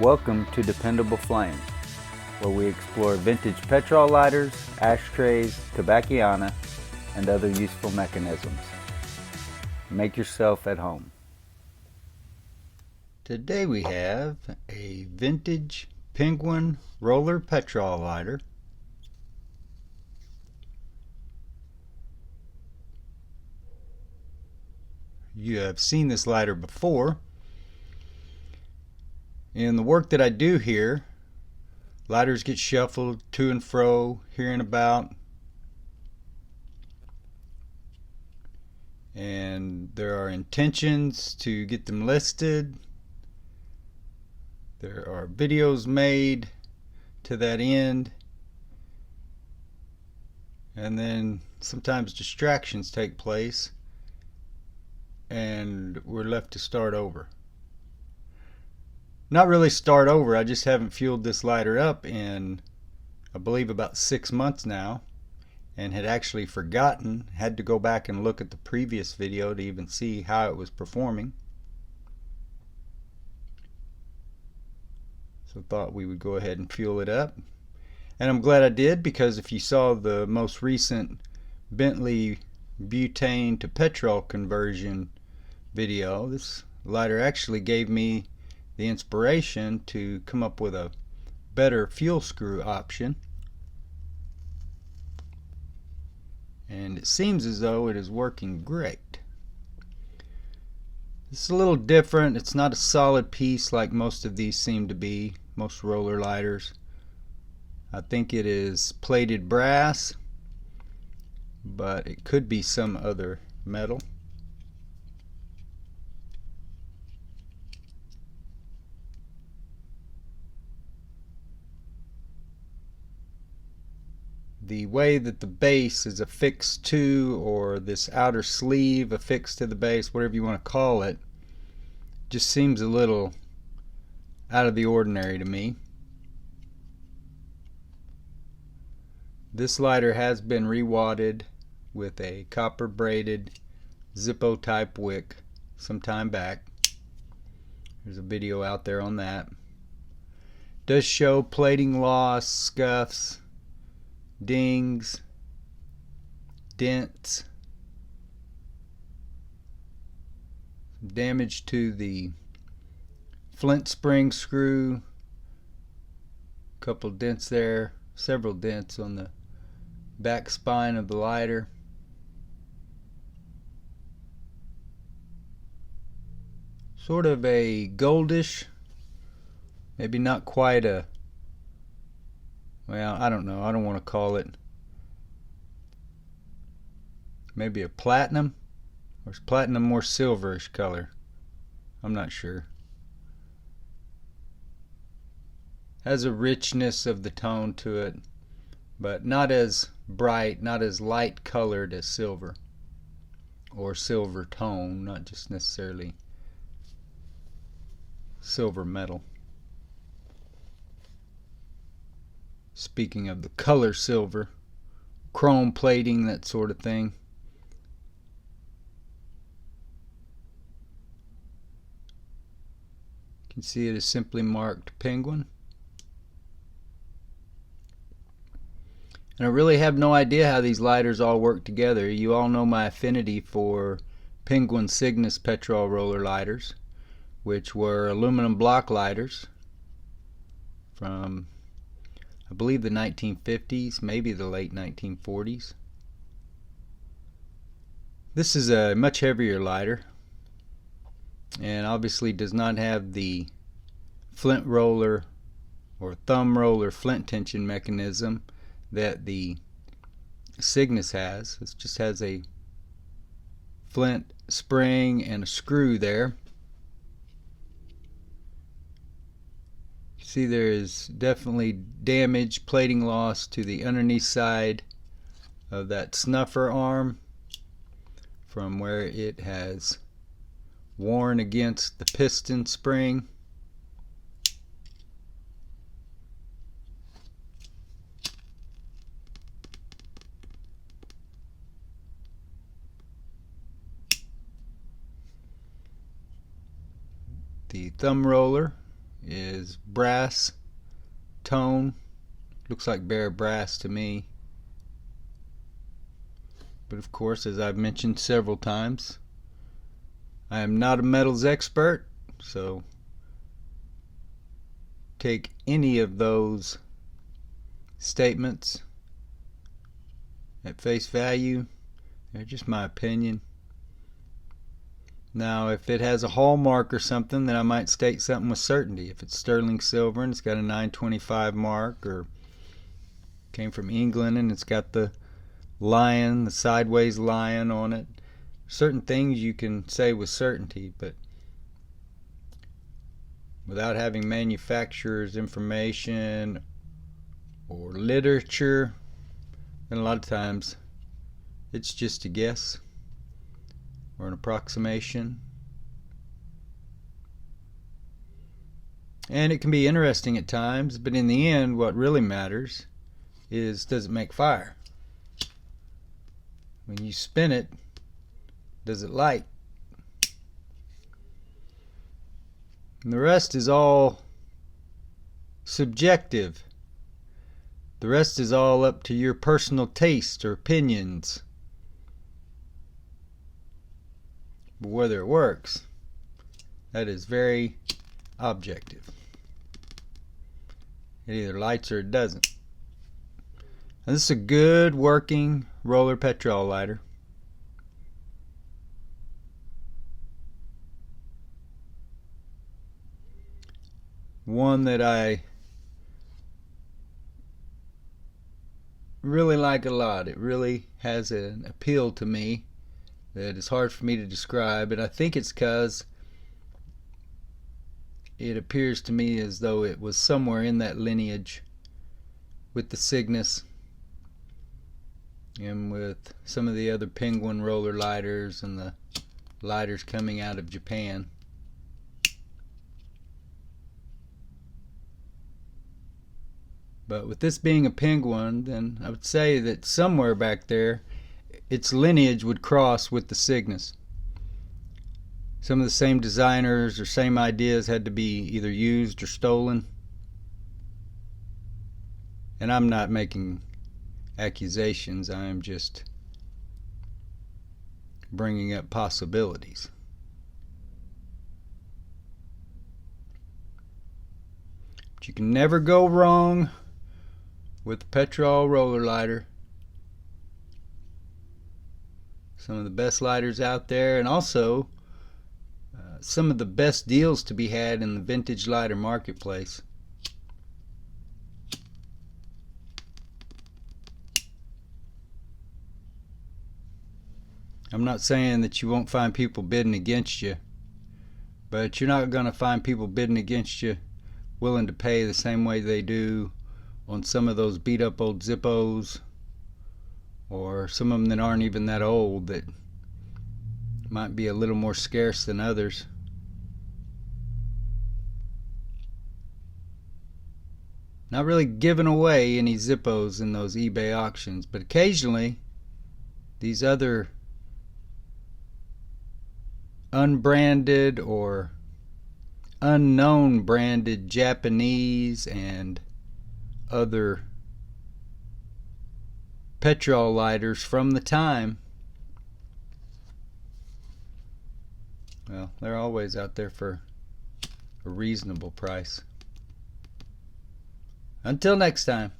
Welcome to Dependable Flame, where we explore vintage petrol lighters, ashtrays, tobacconiana, and other useful mechanisms. Make yourself at home. Today we have a vintage Penguin roller petrol lighter. You have seen this lighter before. In the work that I do here, lighters get shuffled to and fro, here and about, and there are intentions to get them listed. There are videos made to that end, and then sometimes distractions take place and we're left to start over. Not really start over, I just haven't fueled this lighter up in I believe about 6 months now, and had actually forgotten, had to go back and look at the previous video to even see how it was performing. So thought we would go ahead and fuel it up, and I'm glad I did, because if you saw the most recent Bentley butane to petrol conversion video, this lighter actually gave me the inspiration to come up with a better fuel screw option, and it seems as though it is working great. It's a little different. It's not a solid piece like most of these seem to be, most roller lighters. I think it is plated brass, but it could be some other metal. The way that the base is affixed to, or this outer sleeve affixed to the base, whatever you want to call it, just seems a little out of the ordinary to me. This lighter has been rewadded with a copper braided Zippo type wick some time back. There's a video out there on that. It does show plating loss, scuffs, dings, dents, damage to the flint spring screw, a couple dents there, several dents on the back spine of the lighter. Sort of a goldish, maybe not quite a, well, I don't know, I don't want to call it, maybe a platinum, or is platinum more silverish color? I'm not sure. Has a richness of the tone to it, but not as bright, not as light colored as silver, or silver tone, not just necessarily silver metal. Speaking of the color silver, chrome plating, that sort of thing. You can see it is simply marked Penguin. And I really have no idea how these lighters all work together. You all know my affinity for Penguin Cygnus petrol roller lighters, which were aluminum block lighters from, I believe, the 1950s, maybe the late 1940s. This is a much heavier lighter, and obviously does not have the flint roller or thumb roller flint tension mechanism that the Cygnus has. It just has a flint spring and a screw there. See, there is definitely damage, plating loss to the underneath side of that snuffer arm from where it has worn against the piston spring. The thumb roller is brass tone. Looks like bare brass to me. But of course, as I've mentioned several times, I am not a metals expert, so take any of those statements at face value. They're just my opinion. Now, if it has a hallmark or something, then I might state something with certainty. If it's sterling silver and it's got a 925 mark, or came from England and it's got the lion, the sideways lion on it, certain things you can say with certainty, but without having manufacturer's information or literature, then a lot of times it's just a guess or an approximation. And it can be interesting at times, but in the end, what really matters is, does it make fire? When you spin it, does it light? And the rest is all subjective. The rest is all up to your personal taste or opinions. But whether it works, that is very objective. It either lights or it doesn't. And this is a good working roller petrol lighter. One that I really like a lot. It really has an appeal to me that is hard for me to describe, and I think it's because it appears to me as though it was somewhere in that lineage with the Cygnus and with some of the other Penguin roller lighters and the lighters coming out of Japan. But with this being a Penguin, then I would say that somewhere back there its lineage would cross with the Cygnus. Some of the same designers or same ideas had to be either used or stolen. And I'm not making accusations, I am just bringing up possibilities. But you can never go wrong with the Petrol roller lighter. Some of the best lighters out there, and also some of the best deals to be had in the vintage lighter marketplace. I'm not saying that you won't find people bidding against you, but you're not going to find people bidding against you willing to pay the same way they do on some of those beat up old Zippos, or some of them that aren't even that old, that might be a little more scarce than others. Not really giving away any Zippos in those eBay auctions, but occasionally these other unbranded or unknown branded Japanese and other Petrol lighters from the time, well, they're always out there for a reasonable price. Until next time.